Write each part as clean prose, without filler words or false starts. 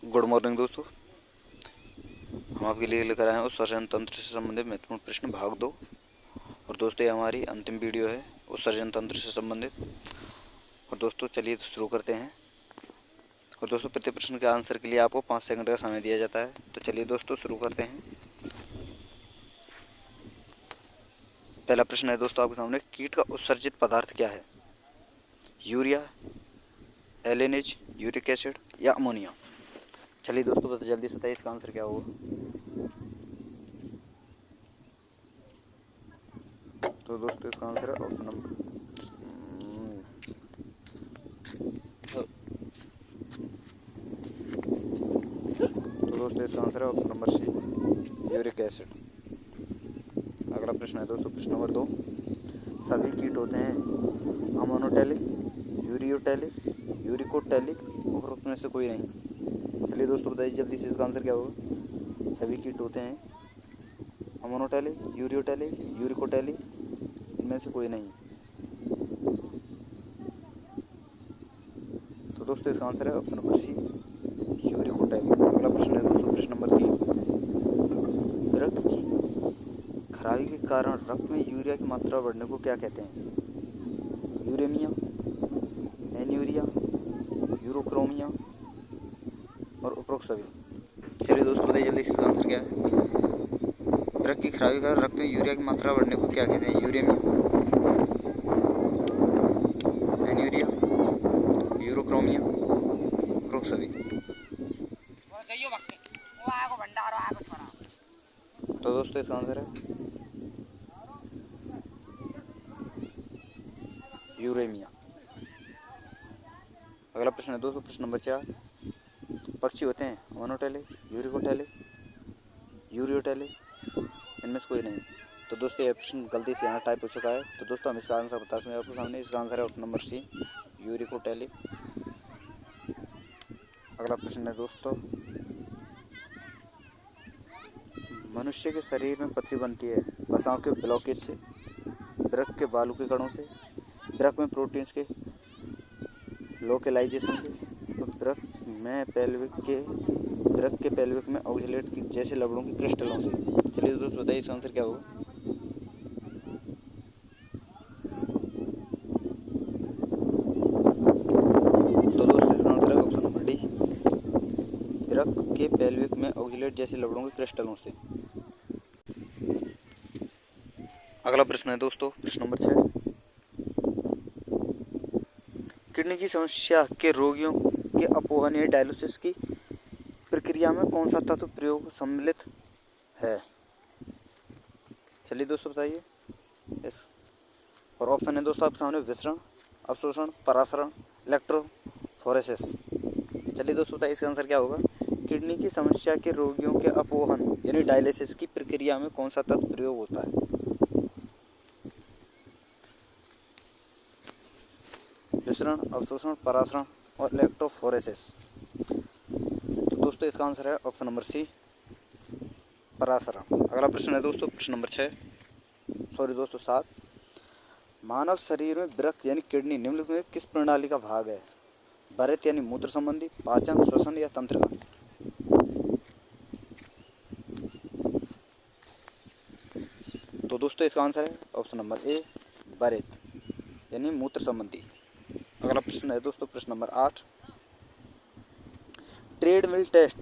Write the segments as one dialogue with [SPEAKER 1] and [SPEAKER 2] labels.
[SPEAKER 1] Good morning दोस्तों। हम आपके लिए लेकर आए हैं उत्सर्जन तंत्र से संबंधित महत्वपूर्ण प्रश्न भाग 2। और दोस्तों ये हमारी अंतिम वीडियो है उत्सर्जन तंत्र से संबंधित। और दोस्तों चलिए तो शुरू करते हैं। और दोस्तों प्रत्येक प्रश्न के आंसर के लिए आपको 5 सेकंड का समय दिया जाता है। तो चलिए दोस्तों शुरू करते हैं। पहला प्रश्न है दोस्तों आपके सामने, कीट का उत्सर्जित पदार्थ क्या है? यूरिया, एलिनेज, यूरिक एसिड या अमोनिया? चलिए दोस्तों तो जल्दी से बताइए इसका आंसर क्या होगा। तो दोस्तों इसका आंसर है ऑप्शन नंबर तो दोस्तों इसका आंसर है option number C, uric acid. अगला प्रश्न है दोस्तों प्रश्न नंबर 2, सभी कीट होते हैं अमोनोटैलिक, यूरियोटैलिक, यूरिकोटैलिक, उपरोक्त में से कोई नहीं? चलिए दोस्तों बताइए जल्दी से इसका आंसर क्या होगा। सभी कीट होते हैं अमोनोटैलिक, यूरियोटैलिक, यूरिकोटैलिक, इनमें से कोई नहीं। तो दोस्तों इसका आंसर है ऑप्शन नंबर सी, यूरिकोटैलिक। अगला प्रश्न है दोस्तों प्रश्न नंबर 3, रक्त की खराबी के कारण रक्त में यूरिया की मात्रा बढ़ने को क्या कहते हैं? यूरेमिया, एन्यूरिया, यूरोक्रोमिया और उपरोक्त सभी। चलिए दोस्तों बताइए जल्दी इसका आंसर क्या है। रक्त की खराबी का रक्त में यूरिया की मात्रा बढ़ने को क्या कहते हैं? यूरेमिया, एन्यूरिया, यूरोक्रोमिया, उपरोक्त सभी। तो दोस्तों इसका आंसर है यूरेमिया। अगला प्रश्न है दोस्तों प्रश्न नंबर 4, पक्षी होते हैं मोनोटैलिक, यूरिकोटैलिक, यूरियोटैलिक, इनमें से कोई नहीं। तो दोस्तों ये प्रश्न गलती से यहाँ टाइप हो चुका है। तो दोस्तों हम इसका आंसर बता सकते हैं आपके सामने। इसका आंसर है ऑप्शन नंबर सी, यूरिकोटैलिक। अगला प्रश्न है दोस्तों, मनुष्य के शरीर में पथरी बनती है वसाओं के ब्लॉकेज से, वृक्क के बालू के कणों से, वृक्क में प्रोटीन्स के लोकेलाइजेशन से, वृक्क के पेल्विक में ऑक्जेलेट की जैसे लवणों की क्रिस्टलों से। चलिए दोस्तों बताइए इसका आंसर क्या होगा। तो दोस्तों इसका आंसर है ऑप्शन नंबर डी, वृक्क के पेल्विक में ऑक्जेलेट जैसे लवणों के क्रिस्टलों से। अगला प्रश्न है दोस्तों प्रश्न नंबर 6, किडनी की समस्या के रोगियों के अपोहन या डायलिसिस की प्रक्रिया में कौन सा तत्व प्रयोग सम्मिलित है? चलिए दोस्तों बताइए इस। और ऑप्शन है दोस्तों आपके सामने, विसरण, अवशोषण, परासरण, इलेक्ट्रोफोरेसिस। चलिए दोस्तों बताइए इसका आंसर क्या होगा। किडनी की समस्या के रोगियों के अपोहन यानी डायलिसिस की प्रक्रिया में कौन सा तत्व प्रयोग होता है? विसरण, अवशोषण, परासरण और इलेक्ट्रोफोरेसिस। तो दोस्तों इसका आंसर है ऑप्शन नंबर सी, परासरण। अगला प्रश्न है दोस्तों प्रश्न नंबर 7, मानव शरीर में वृक्क यानी किडनी निम्नलिखित में किस प्रणाली का भाग है? बृहत यानी मूत्र संबंधी, पाचन, श्वसन या तंत्रिका? तो दोस्तों इसका आंसर है ऑप्शन नंबर ए, बृहत यानी मूत्र संबंधी। अगला प्रश्न है दोस्तों प्रश्न नंबर 8, ट्रेडमिल टेस्ट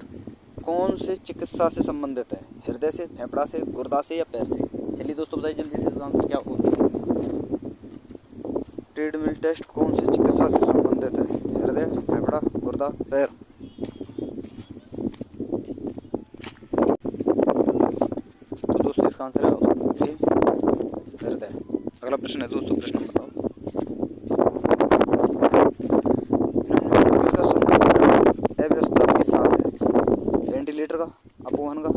[SPEAKER 1] कौन से चिकित्सा से संबंधित है? हृदय से, फेफड़ा से, गुर्दा से या पैर से? चलिए दोस्तों बताइए जल्दी से इसका आंसर क्या होगा। ट्रेडमिल टेस्ट कौन से चिकित्सा से संबंधित है? हृदय, फेफड़ा, गुर्दा, पैर? तो दोस्तों इसका आंसर है हृदय। अगला प्रश्न है दोस्तों प्रश्न नंबर 9, किसका संबंध अव्यवस्था के साथ है? वेंटिलेटर का, अपोहन का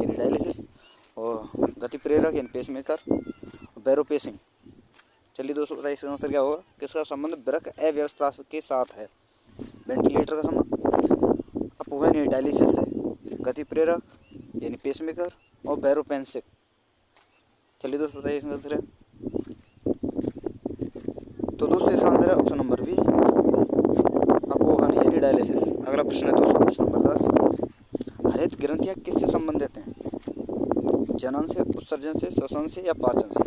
[SPEAKER 1] यानी डायलिसिस, और गति प्रेरक यानी पेसमेकर, बैरोपेसिंग। चलिए दोस्तों बताइए इसका आंसर क्या होगा। किसका संबंध वृक्क अव्यवस्था के साथ है? वेंटिलेटर का संबंध, अपोहन यानी डायलिसिस से, गति प्रेरक यानी पेसमेकर और बैरोपेसिंग। चलिए दोस्तों बताइए इसका आंसर है। तो दोस्तों इसका आंसर है ऑप्शन नंबर बी, अपोहन यानी डायलिसिस। अगला प्रश्न है दोस्तों, प्रश्न नंबर 10। हरित ग्रंथियां किससे संबंधित हैं? जनन से, उत्सर्जन से, श्वसन से या पाचन से?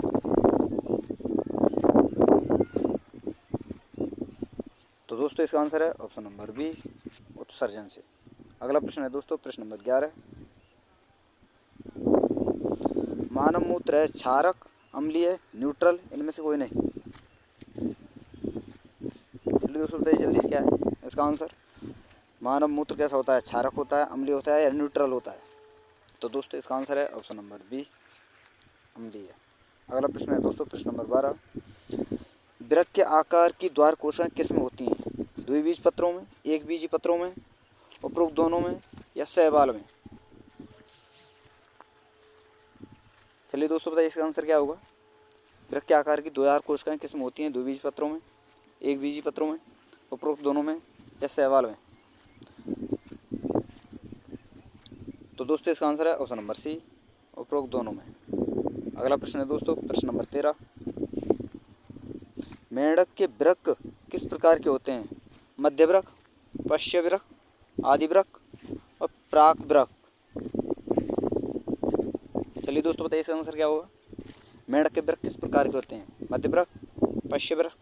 [SPEAKER 1] तो दोस्तों इसका आंसर है ऑप्शन नंबर बी, उत्सर्जन से। अगला प्रश्न है दोस्तों, प्रश्न नंबर 11। मानव मूत्र है क्षारक, अम्लीय, न्यूट्रल, इनमें से कोई नहीं। जल्दी दोस्तों बताइए जल्दी क्या है इसका आंसर। मानव मूत्र कैसा होता है? क्षारक होता है, अम्लीय होता है या न्यूट्रल होता है? तो दोस्तों इसका आंसर है ऑप्शन नंबर बी, अम्लीय। अगला प्रश्न है दोस्तों, प्रश्न नंबर 12। वृक्क के आकार की द्वार कोशिकाएं किस में होती हैं? द्विबीजपत्रों में, एक बीजी पत्रों में, उपरोक्त दोनों में या शैवाल में? चलिए दोस्तों बताइए इसका आंसर क्या होगा। वृक्क के आकार की द्वार कोशिकाएं किस में होती हैं? द्विबीजपत्रों में, एक बीजी पत्रों में, उपरोक्त दोनों में या शैवाल में? तो दोस्तों इसका आंसर है ऑप्शन नंबर सी, उपरोक्त दोनों में। अगला प्रश्न है दोस्तों, प्रश्न नंबर 13। मेंढक के वृक्क किस प्रकार के होते हैं? मध्य वृक्क, पश्य वृक्क, आदि वृक्क और प्राक वृक्क। चलिए दोस्तों बताइए इसका आंसर क्या होगा। मेंढक के वृक्क किस प्रकार के होते हैं? मध्य वृक्क, पश्य वृक्क,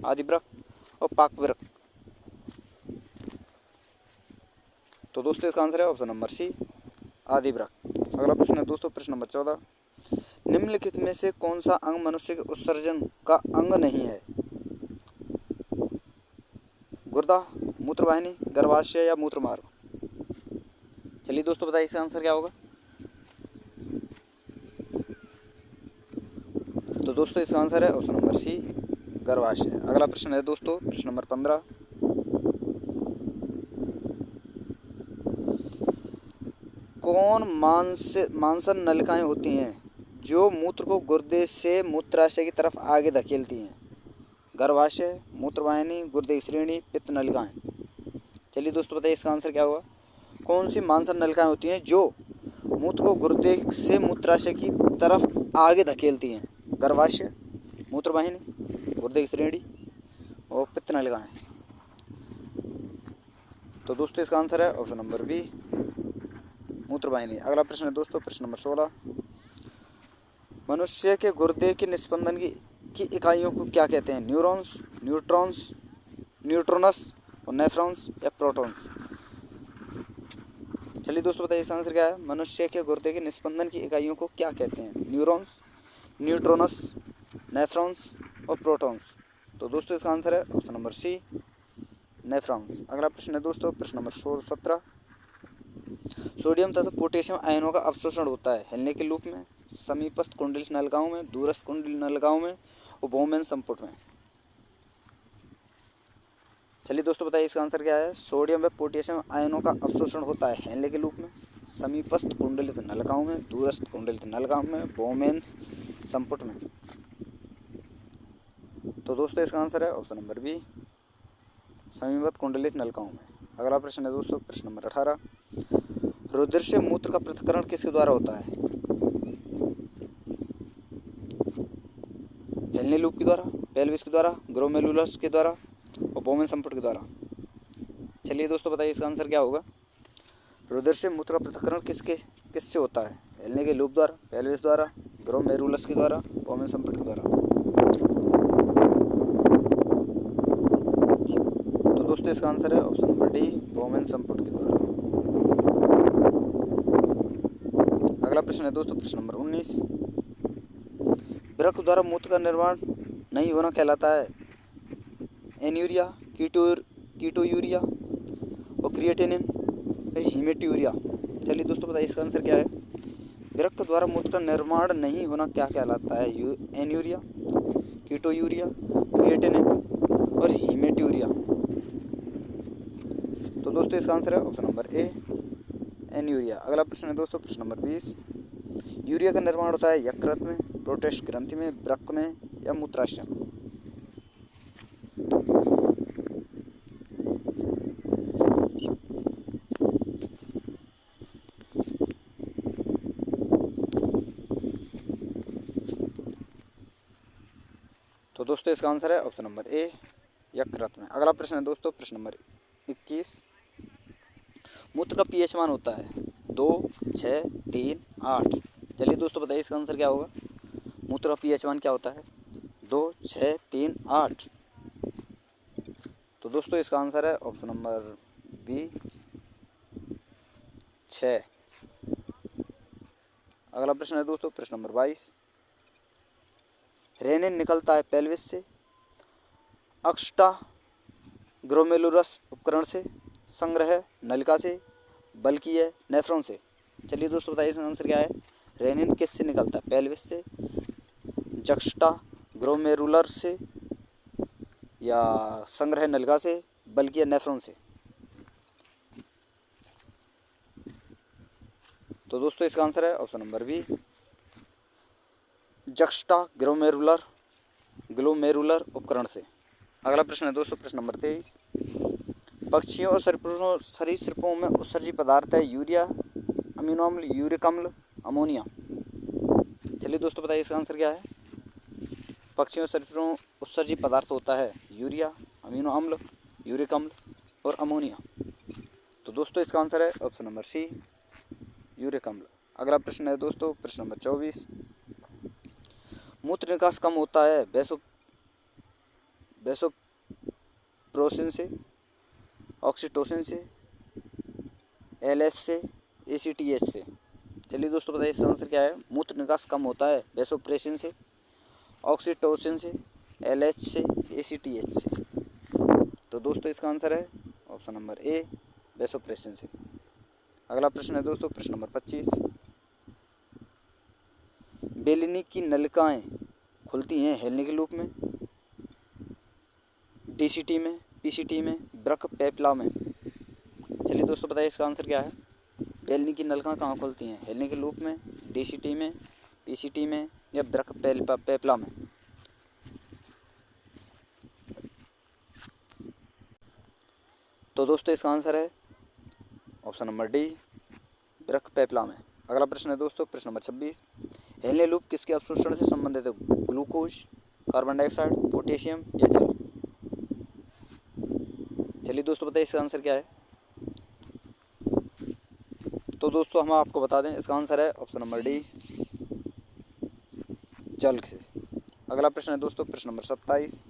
[SPEAKER 1] आदि वृक्क और पाक वृक्क। तो दोस्तों इसका आंसर है ऑप्शन नंबर सी, आदि वृक्क। अगला प्रश्न है दोस्तों, प्रश्न नंबर 14। निम्नलिखित में से कौन सा अंग मनुष्य के उत्सर्जन का अंग नहीं है? गुर्दा, मूत्रवाहिनी, गर्भाशय या मूत्रमार्ग? चलिए दोस्तों बताइए इसका आंसर क्या होगा। तो दोस्तों इसका आंसर है ऑप्शन नंबर सी, गर्भाशय। अगला प्रश्न है दोस्तों, प्रश्न नंबर 15। कौन मांसन नलिकाएं होती हैं जो मूत्र को गुर्दे से मूत्राशय की तरफ आगे धकेलती हैं? गर्भाशय, मूत्रवाहिनी, गुर्दे की श्रेणी, पित्त नलिकाएं? चलिए दोस्तों बताइए इसका आंसर क्या होगा। कौन सी मांसन नलिकाएं होती हैं जो मूत्र को गुर्दे से मूत्राशय की तरफ आगे धकेलती हैं? गर्भाशय, मूत्रवाहिनी, गुर्दे की श्रेणी और पित्त नलिकाएं? तो दोस्तों इसका आंसर है ऑप्शन नंबर बी, मूत्रवाहिनी। अगला प्रश्न है दोस्तों, प्रश्न नंबर 16। मनुष्य के गुर्दे के निस्पंदन की इकाइयों को क्या कहते हैं? न्यूरॉन्स, न्यूट्रॉन्स, न्यूट्रोनस और नेफ्रॉन्स या प्रोटॉन्स? चलिए दोस्तों बताइए इसका आंसर क्या है। मनुष्य के गुर्दे के निस्पंदन की इकाइयों को क्या कहते हैं? न्यूरॉन्स, न्यूट्रोनस, नेफ्रॉन्स और प्रोटॉन्स? तो दोस्तों इसका आंसर है ऑप्शन नंबर सी, नेफ्रॉन्स। अगला प्रश्न है दोस्तों, प्रश्न नंबर 17। सोडियम तथा पोटेशियम आयनों का अवशोषण होता है हिलने के लूप में, समीपस्थ कुंडलित नलिकाओं में, दूरस्थ कुंडलित नलिकाओं में और बोमेन संपुट में? चलिए दोस्तों बताइए इसका आंसर क्या है। सोडियम व पोटेशियम आयनों का अवशोषण होता है हेनले के लूप में, समीपस्थ कुंडलित नलिकाओं में, दूरस्थ कुंडलित नलिकाओं में, बोमेन संपुट में? तो दोस्तों इसका आंसर है ऑप्शन नंबर बी, समीपस्थ कुंडलित नलिकाओं में। अगला प्रश्न है दोस्तों, प्रश्न नंबर 18। रुधिर से मूत्र का पृथक्करण किसके द्वारा होता है? हेलने लूप के द्वारा, पेल्विस के द्वारा, ग्लोमेरुलस के द्वारा और बोमेन संपुट के द्वारा? चलिए दोस्तों बताइए इसका आंसर क्या होगा। रुधिर से मूत्र का पृथक्करण किससे होता है? हेलने के लूप द्वारा, पेल्विस द्वारा, ग्लोमेरुलस के द्वारा, बोमेन संपुट के द्वारा? तो दोस्तों इसका आंसर है ऑप्शन नंबर डी, बोमेन संपुट के द्वारा। अगला प्रश्न है दोस्तों, प्रश्न नंबर 19। वृक्क द्वारा मूत्र का निर्माण नहीं होना कहलाता है एन्यूरिया, कीटोयूरिया और क्रिएटिनिन, हीमेट्यूरिया? चलिए दोस्तों बताइए इसका आंसर क्या है। वृक्क द्वारा मूत्र का निर्माण नहीं होना क्या कहलाता है? एन्यूरिया, कीटोयूरिया, क्रिएटिनिन और हीमेट्यूरिया? तो दोस्तों इसका आंसर है ऑप्शन नंबर ए, एन्यूरिया। अगला प्रश्न है दोस्तों, प्रश्न नंबर 20। यूरिया का निर्माण होता है यकृत में, प्रोटेस्ट ग्रंथि में, वृक्क में या मूत्राशय में? तो दोस्तों इसका आंसर है ऑप्शन नंबर ए, यकृत में। अगला प्रश्न है दोस्तों, प्रश्न नंबर 21। मूत्र का पीएच मान होता है 2, 6, 3, 8। चलिए दोस्तों बताइए इसका आंसर क्या होगा। मूत्र का पीएच मान क्या होता है 2, 6, 3, 8। तो दोस्तों इसका आंसर है ऑप्शन नंबर बी 6। अगला प्रश्न है दोस्तों प्रश्न नंबर 22। रेनिन निकलता है पेल्विस से, अक्स्टा ग्लोमेरुलस उपकरण से, संग्रह नलिका से, बल्कि नेफ्रॉन से। चलिए दोस्तों बताइए इसका आंसर क्या है। रेनिन किस से निकलता है पेल्विस से, जक्स्टा ग्लोमेरुलर से, या संग्रह नलिका से, बल्कि नेफ्रॉन से। तो दोस्तों इसका आंसर है option number B juxta glomerular उपकरण से। अगला प्रश्न है दोस्तों प्रश्न नंबर 23। पक्षियों और सरीसृपों में उत्सर्जी पदार्थ है यूरिया, अमीनो अम्ल, यूरिक अम्ल, अमोनिया। चलिए दोस्तों बताइए इसका आंसर क्या है। पक्षियों और सरीसृपों में उत्सर्जी पदार्थ होता है यूरिया, अमीनो अम्ल, यूरिक अम्ल और अमोनिया। तो दोस्तों इसका आंसर है ऑप्शन नंबर सी यूरिक अम्ल। अगला प्रश्न है दोस्तों प्रश्न नंबर 24। मूत्र निकास कम होता है वेसोप्रोसिन से, ऑक्सीटोसिन से, एलएच से, एसीटीएच से। चलिए दोस्तों बताइए इसका आंसर क्या है। मूत्र निकास कम होता है वेसोप्रेसिन से, ऑक्सीटोसिन से, एलएच से, एसीटीएच से। तो दोस्तों इसका आंसर है ऑप्शन नंबर ए वेसोप्रेसिन से। अगला प्रश्न है दोस्तों प्रश्न नंबर 25। बेलिनी की नलिकाएं खुलती हैं हेलने के लूप में, डीसीटी में, पीसीटी में, ब्रक पेपला में। चलिए दोस्तों बताइए इसका आंसर क्या है। बेलनी की नलिकाएं कहाँ खुलती हैं, हेलने के लूप में, डीसीटी में, पीसीटी में, या ब्रक पेपला में। तो दोस्तों इसका आंसर है ऑप्शन नंबर डी ब्रक पेपला में। अगला प्रश्न है दोस्तों प्रश्न नंबर 26। हेलने लूप किसके अवशोषण से संबंधित है, ग्लूकोज, कार्बन डाइऑक्साइड, पोटेशियम या जल। चलिए दोस्तों बताइए इसका आंसर क्या है। तो दोस्तों हम आपको बता दें इसका आंसर है ऑप्शन नंबर डी जल से। अगला प्रश्न है दोस्तों प्रश्न नंबर 27।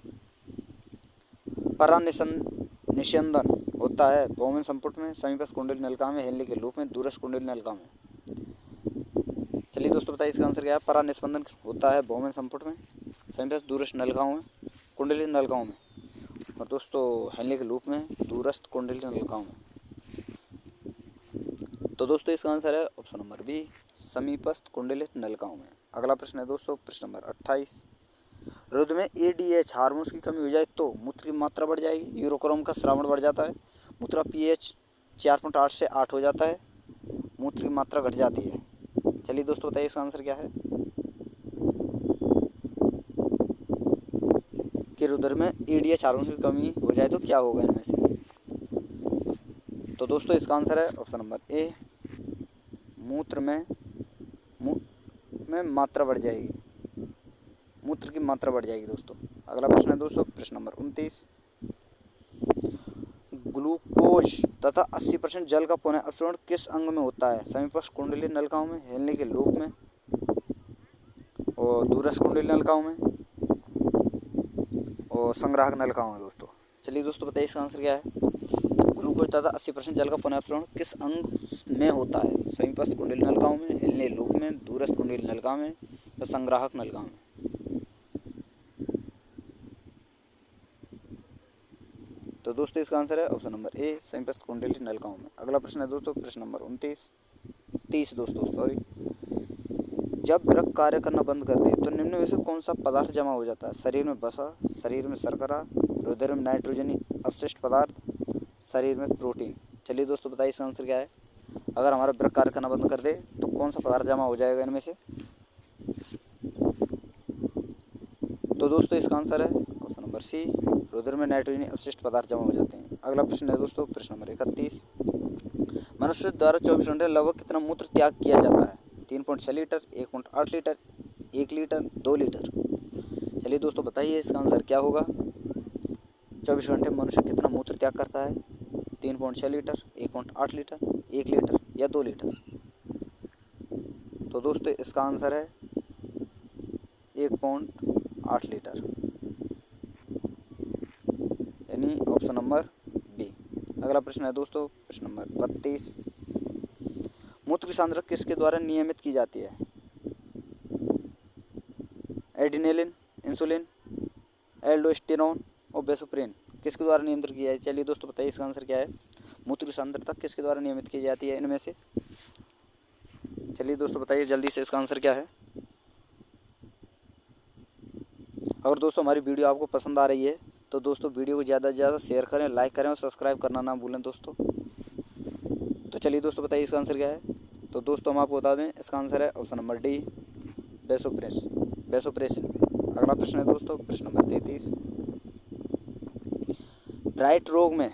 [SPEAKER 1] परानिस्यंदन होता है बौमेन संपुट में, समीपस्थ कुंडली नलिका में, हेनले के लूप में, दूरस्थ कुंडली नलिका में। चलिए दोस्तों बताइए इसका आंसर क्या है। परानिस्पंदन होता है बौमेन संपुट में, समीपस्थ दूरस्थ नलिकाओं में, कुंडली नलिकाओं में, और दोस्तों हेनले के लूप में, दूरस्थ कुंडली नलिकाओं में। तो दोस्तों इसका आंसर है ऑप्शन नंबर बी समीपस्थ कुंडलित नलिकाओं में। अगला प्रश्न है दोस्तों प्रश्न नंबर 28। रुधिर में एडीएच हार्मोन्स की कमी हो जाए तो मूत्र की मात्रा बढ़ जाएगी, यूरोक्रोम का स्रावण बढ़ जाता है, मूत्र पीएच 4.8 से 8 हो जाता है, मूत्र की मात्रा घट जाती है। चलिए दोस्तों बताइए इसका आंसर क्या है कि रुधिर में एडीएच हार्मोन्स की कमी हो जाए तो क्या होगा इनमें से। तो दोस्तों इसका आंसर है ऑप्शन नंबर ए मूत्र में मात्रा बढ़ जाएगी, मूत्र की मात्रा बढ़ जाएगी दोस्तों। अगला प्रश्न है दोस्तों प्रश्न नंबर 29। ग्लूकोज तथा 80% जल का पुनः अपसरण किस अंग में होता है, समीपस्थ कुंडली नलिकाओं में, हेलने के लूप में, और दूरस्थ कुंडली नलिकाओं में, और संग्राहक नलिकाओं में दोस्तों। चलिए दोस्तों बताइए इसका आंसर क्या है। ग्लूकोज तथा 80% जल का पुनः अपसरण किस अंग में होता है, समीपस्थ कुंडली नलिकाओं में, हेलने लूप में, दूरस्थ कुंडली नलिका में, या संग्राहक नलिका में। तो दोस्तों इसका आंसर है ऑप्शन नंबर ए समीपस्थ कुंडली नलिकाओं में। अगला प्रश्न है दोस्तों प्रश्न नंबर 30 दोस्तों सॉरी। जब वृक्क कार्य करना बंद कर दे तो निम्न में से कौन सा पदार्थ जमा हो जाता है, शरीर में वसा, शरीर में शर्करा, रुधिर में नाइट्रोजनी अपशिष्ट पदार्थ, शरीर में प्रोटीन। चलिए दोस्तों बताइए इसका आंसर क्या है। अगर हमारा वृक्क कार्य करना बंद कर दे तो कौन सा पदार्थ जमा हो जाएगा इनमें से। तो दोस्तों इसका आंसर है ऑप्शन नंबर सी रुधिर में नाइट्रोजनी अपशिष्ट पदार्थ जमा हो जाते हैं। अगला प्रश्न है दोस्तों प्रश्न नंबर 31। मनुष्य द्वारा 24 घंटे लगभग कितना मूत्र त्याग किया जाता है, 3.6 लीटर, 1.8 लीटर, 1 लीटर, 2 लीटर। चलिए दोस्तों बताइए इसका आंसर क्या होगा। 24 घंटे मनुष्य कितना मूत्र त्याग करता है, 3.6 लीटर, 1.8 लीटर, 1 लीटर या 2 लीटर। तो दोस्तों इसका आंसर है 1.8 लीटर, यानी ऑप्शन नंबर बी। अगला प्रश्न है दोस्तों प्रश्न नंबर 32। मूत्र की सांद्रता किसके द्वारा नियमित की जाती है? एड्रेनलिन, इंसुलिन, एल्डोस्टेरोन और बेसोप्रिन किसके द्वारा नियंत्रित किया जाए? चलिए दोस्तों बताइए इसका आंसर क्या है? मूत्र की सांद्रता किसके द्वारा नियमित की जाती है इनमें से? चलिए दोस्तों बताइए जल्दी से इसका आंसर क्या है? अगर दोस्तों हमारी वीडियो आपको पसंद आ रही है तो दोस्तों वीडियो को ज़्यादा से ज़्यादा शेयर करें, लाइक करें और सब्सक्राइब करना ना भूलें दोस्तों। तो चलिए दोस्तों बताइए इसका आंसर क्या है? तो दोस्तों हम आपको बता दें इसका आंसर है ऑप्शन नंबर डी, बेसोप्रेसिन। अगला प्रश्न है दोस्तों प्रश्न नंबर 33। ब्राइट रोग में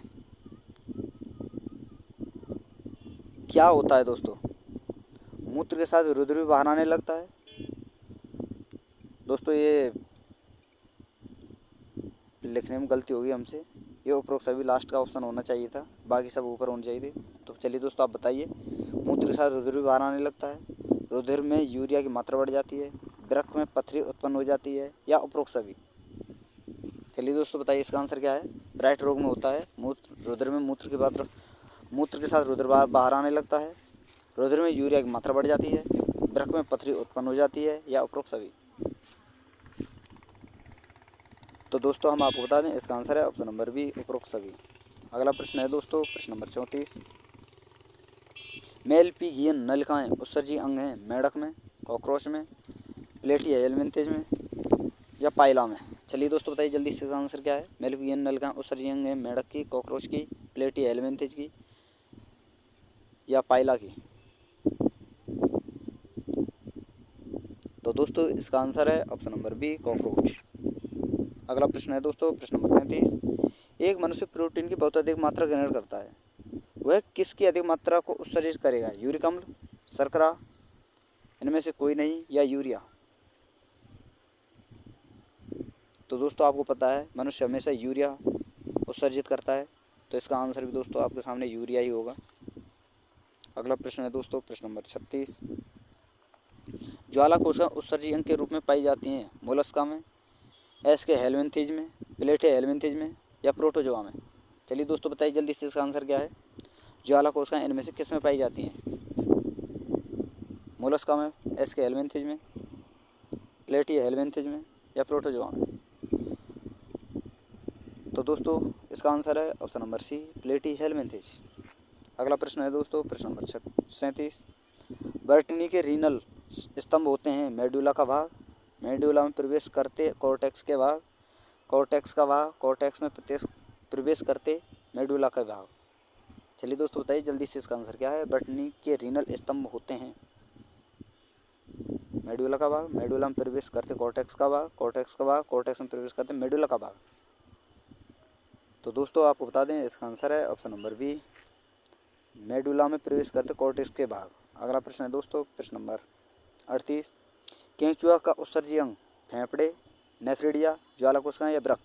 [SPEAKER 1] क्या होता है दोस्तों? मूत्र के साथ रुधिर भी बाहर आने लगता है। दोस्तों ये लिखने में गलती होगी हमसे, ये उपरोक्त सभी लास्ट का ऑप्शन होना चाहिए था, बाकी सब ऊपर होना चाहिए थे। तो चलिए दोस्तों आप बताइए। मूत्र के साथ रुधिर भी बाहर आने लगता है, रुधिर में यूरिया की मात्रा बढ़ जाती है, वृक्क में पथरी उत्पन्न हो जाती है या उपरोक्त सभी? चलिए दोस्तों बताइए इसका आंसर क्या है? ब्राइट रोग में होता है रुधिर में मूत्र के साथ रुधिर बाहर आने लगता है, रुधिर में यूरिया की मात्रा बढ़ जाती है, वृक्क में पथरी उत्पन्न हो जाती है या उपरोक्त सभी? तो दोस्तों हम आपको बता दें इसका आंसर है ऑप्शन नंबर बी, उपरोक्त सभी। अगला प्रश्न है दोस्तों प्रश्न नंबर 34। मेलपीगियन नलिकाएं उत्सर्जी अंग हैं मेढक में, कॉकरोच में, प्लेटिया एलमिंथेज में या पाइला में? चलिए दोस्तों बताइए जल्दी से इसका आंसर क्या है? मेलपीगियन नलिकाएं उत्सर्जी अंग हैं मेढक की, कॉकरोच की, प्लेटिया एलमिंथेज की या पाइला की? तो दोस्तों इसका आंसर है ऑप्शन नंबर बी, कॉकरोच। अगला प्रश्न है दोस्तों प्रश्न नंबर 35। एक मनुष्य प्रोटीन की बहुत अधिक मात्रा ग्रहण करता है, वह किसकी अधिक मात्रा को उत्सर्जित करेगा? यूरिक अम्ल, शर्करा, इनमें से कोई नहीं या यूरिया? तो दोस्तों आपको पता है मनुष्य हमेशा यूरिया उत्सर्जित करता है, तो इसका आंसर भी दोस्तों आपके सामने यूरिया ही होगा। अगला प्रश्न है दोस्तों प्रश्न नंबर 36। ज्वाला कोशिका उत्सर्जी अंग के रूप में पाई जाती हैं मोलस्का में, एस के हेलमिंथेज में, प्लेटिया हेलमिंथेज में या प्रोटोजोआ में? चलिए दोस्तों बताइए जल्दी से इसका आंसर क्या है? ज्वाला कोशिकाएं इनमें से किस में पाई जाती हैं? मोलस्का में, एस के हेलमिंथेज में, प्लेटिया हेलमिंथेज में या प्रोटोजोआ में? तो दोस्तों इसका आंसर है ऑप्शन नंबर सी, प्लेटिया हेलमिंथेज। अगला प्रश्न है दोस्तों प्रश्न नंबर 37। बर्टनी के रीनल स्तंभ होते हैं मेडुला का भाग, मेडुला में प्रवेश करते कॉर्टेक्स के भाग, कॉर्टेक्स का भाग कॉर्टेक्स में प्रवेश करते मेडुला का भाग? चलिए दोस्तों बताइए जल्दी से इसका आंसर क्या है? बर्टनी के रीनल स्तंभ होते हैं मेडुला का भाग, मेडुला में प्रवेश करते कॉर्टेक्स का भाग, कॉर्टेक्स का भाग कॉर्टेक्स में प्रवेश करते मेडुला का भाग? तो दोस्तों आपको बता दें इसका आंसर है ऑप्शन नंबर बी, मेडुला में प्रवेश करते कॉर्टेक्स के भाग। अगला प्रश्न है दोस्तों प्रश्न नंबर 38। केंचुआ का उत्सर्जी अंग फेफड़े, नेफ्रिडिया, ज्वाला कोशिकाएं या वृक्क?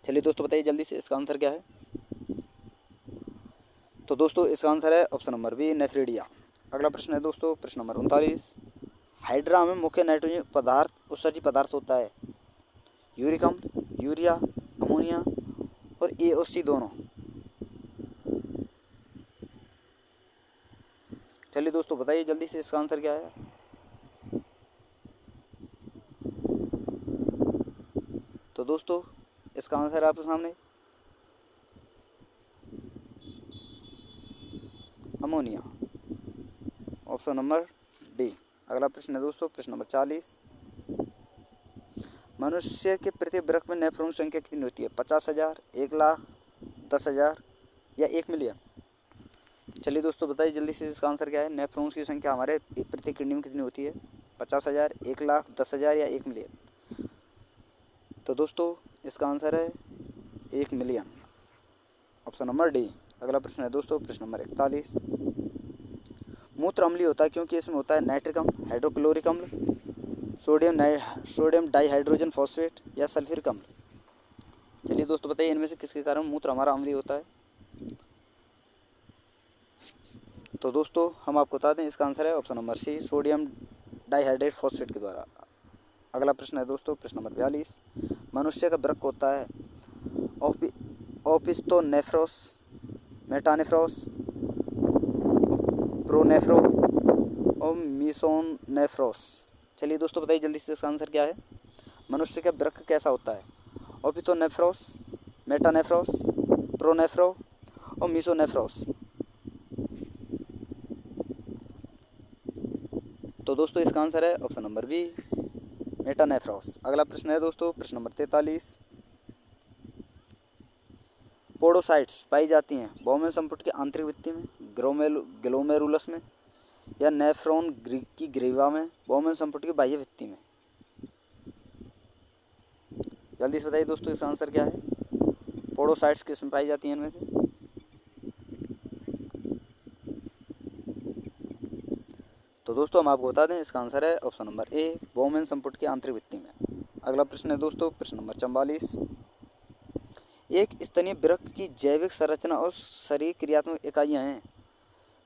[SPEAKER 1] चलिए दोस्तों बताइए जल्दी से इसका आंसर क्या है? तो दोस्तों इसका आंसर है ऑप्शन नंबर बी, नेफ्रिडिया। अगला प्रश्न है दोस्तों प्रश्न नंबर 39। हाइड्रा में मुख्य नाइट्रोजन पदार्थ उत्सर्जी पदार्थ होता है यूरिक अम्ल, यूरिया, अमोनिया और ए और सी दोनों? चलिए दोस्तों बताइए जल्दी से इसका आंसर क्या है? तो दोस्तों इसका आंसर है आपके सामने अमोनिया, ऑप्शन नंबर डी। अगला प्रश्न है दोस्तों प्रश्न नंबर 40। मनुष्य के प्रति वृक्क में नेफ्रॉन संख्या कितनी होती है? 50,000, 1,00,000, 10,000 या 1,000,000? चलिए दोस्तों बताइए जल्दी से इसका आंसर क्या है? नेफ्रॉन्स की संख्या हमारे प्रति किडनी में कितनी होती है? 50,000, 1,00,000, 10,000 या 1,000,000? तो दोस्तों इसका आंसर है 1,000,000, ऑप्शन नंबर डी। अगला प्रश्न है दोस्तों प्रश्न नंबर 41। मूत्र अम्लीय होता है क्योंकि इसमें होता है नाइट्रिक अम्ल, हाइड्रोक्लोरिक अम्ल, सोडियम डाइहाइड्रोजन फॉस्फेट या सल्फ्यूरिक अम्ल? चलिए दोस्तों बताइए इनमें से किसके कारण मूत्र हमारा अम्लीय होता है। तो दोस्तों हम आपको बता दें इसका आंसर है option number C, sodium dihydrate phosphate के द्वारा। अगला प्रश्न है दोस्तों प्रश्न नंबर 42। मनुष्य का वृक्क होता है ओपिस्टोनेफ्रोस, मेटानेफ्रोस, प्रोनेफ्रो और मीसोनेफ्रोस। चलिए दोस्तों बताइए जल्दी से इसका आंसर क्या है। मनुष्य का वृक्क कैसा होता है। ओपिटोनेफ्रोस, मेटानेफ्रोस, प्रोनेफ्रो और मीसोनेफ्रोस। तो दोस्तों इसका आंसर है ऑप्शन नंबर बी, मेटानेफ्रोस। अगला प्रश्न है दोस्तों प्रश्न नंबर 43। पोडोसाइट्स पाई जाती हैं बहुमूल संपुट की आंतरिक भित्ति में, ग्लोमेरुलस में या नेफ्रॉन की ग्रीवा में, बहुमूल संपुट की बाह्य भित्ति में। जल्दी से बताइए दोस्तों इसका आंसर क्या है। पोडोसाइट्स किस में पाई जाती हैं इनमें से। तो दोस्तों हम आपको बता दें इसका आंसर है ऑप्शन नंबर ए, बहुमूल संपुट की आंतरिक भित्ति में। अगला प्रश्न है दोस्तों प्रश्न नंबर 44। एक स्तनीय वृक्क की जैविक संरचना और शरीर क्रियात्मक इकाइयाँ हैं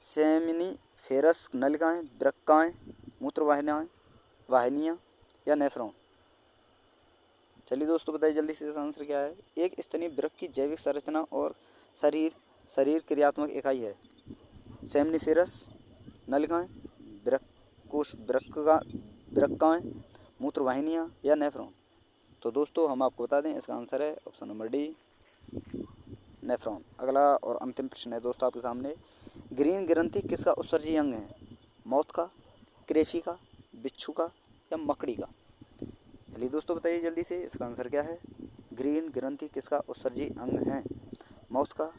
[SPEAKER 1] सेमिनिफेरस नलिकाएं, वृक्काएं, वाहिनियाँ या नेफ्रॉन। चलिए दोस्तों बताइए जल्दी से इसका आंसर क्या है। एक स्तनीय वृक्क की जैविक संरचना और शरीर क्रियात्मक इकाई है सेमिनिफेरस नलिकाएं, वृक्काएं, मूत्रवाहिनियाँ या नेफ्रॉन। तो दोस्तों हम आपको बता दें इसका आंसर है ऑप्शन नंबर डी, नेफ्रॉन। अगला और अंतिम प्रश्न है दोस्तों आपके सामने। ग्रीन ग्रंथि किसका उत्सर्जी अंग है। मौत का, क्रेफी का, बिच्छू का या मकड़ी का। चलिए दोस्तों बताइए जल्दी से इसका आंसर क्या है। ग्रीन ग्रंथि किसका उत्सर्जी अंग है। मौत का,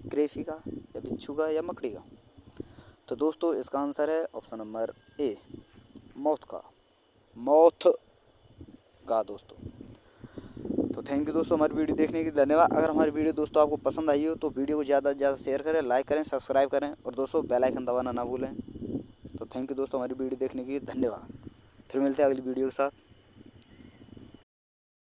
[SPEAKER 1] क्रेफी का या बिच्छू का या मकड़ी का। तो दोस्तों इसका आंसर है ऑप्शन नंबर ए, मौत का दोस्तों। तो थैंक यू दोस्तों हमारी वीडियो देखने के लिए धन्यवाद। अगर हमारी वीडियो दोस्तों आपको पसंद आई हो तो वीडियो को ज़्यादा से ज़्यादा शेयर करें, लाइक करें, सब्सक्राइब करें और दोस्तों बेल आइकन दबाना ना भूलें। तो थैंक यू दोस्तों हमारी वीडियो देखने के लिए धन्यवाद। फिर मिलते हैं अगली वीडियो के साथ।